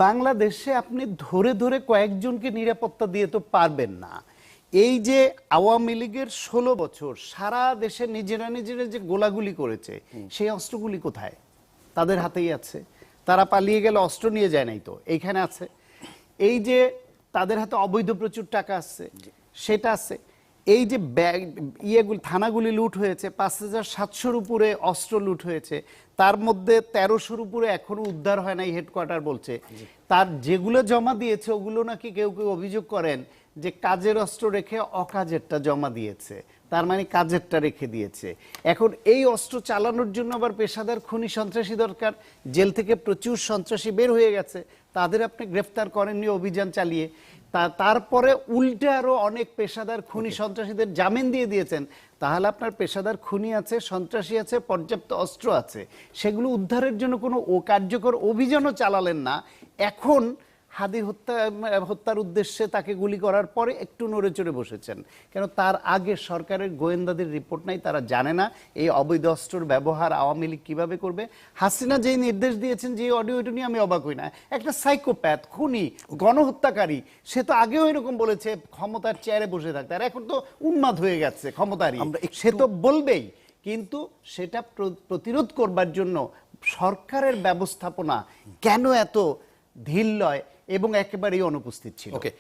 বাংলাদেশে আপনি ধরে ধরে কয়েকজনকে নিরাপত্তা দিয়ে তো পারবেন না। এই যে আওয়ামী লীগের 16 বছর সারা দেশে নিজেরা নিজেরা যে গোলাগুলি করেছে, সেই অস্ত্রগুলি কোথায়? তাদের হাতেই আছে। তারা পালিয়ে গেলে অস্ত্র নিয়ে যায় নাই তো, এইখানে আছে। এই যে তাদের হাতে অবৈধ প্রচুর টাকা আছে, সেটা আছে। এই যে ইয়েগুলি থানাগুলি লুট হয়েছে, 5700-র উপরে অস্ত্র লুট হয়েছে, তার মধ্যে 1300-র উপরে এখনো উদ্ধার হয় নাই, হেডকোয়ার্টার বলছে। তার যেগুলো জমা দিয়েছে ওগুলো নাকি কেউ কেউ অভিযোগ করেন যে কাজের অস্ত্র রেখে অকাজেরটা জমা দিয়েছে, তার মানে কাজেরটা রেখে দিয়েছে। এখন এই অস্ত্র চালানোর জন্য আবার পেশাদার খুনি সন্ত্রাসী দরকার। জেল থেকে প্রচুর সন্ত্রাসী বের হয়ে গেছে, তাদের আপনি গ্রেফতার করেননি অভিযান চালিয়ে। তারপরে উল্টে আরো অনেক পেশাদার খুনি সন্ত্রাসীদের জামিন দিয়ে দিয়েছেন। তাহলে আপনার পেশাদার খুনি আছে, সন্ত্রাসী আছে, পর্যাপ্ত অস্ত্র আছে, সেগুলো উদ্ধারের জন্য কোনো কার্যকর অভিযানও চালালেন না। এখন হাদি হত্যার উদ্দেশ্যে তাকে গুলি করার পরে একটু নড়ে চড়ে বসেছেন কেন? তার আগে সরকারের গোয়েন্দাদের রিপোর্ট নাই, তারা জানে না এই অবৈধ অস্ত্রের ব্যবহার আওয়ামী লীগ কিভাবে করবে। হাসিনা যেই নির্দেশ দিয়েছেন, যে অডিওটা নিয়ে আমি অবাক হই না, একটা সাইকোপ্যাথ, খুনি, গণহত্যাকারী, সে তো আগেও এরকম বলেছে ক্ষমতার চেয়ারে বসে থাকতে, আর এখন তো উন্মাদ হয়ে গেছে ক্ষমতারই, সে তো বলবেই। কিন্তু সেটা প্রতিরোধ করবার জন্য সরকারের ব্যবস্থাপনা কেন এত ঢিল লয় এবং একেবারেই অনুপস্থিত ছিল? ওকে।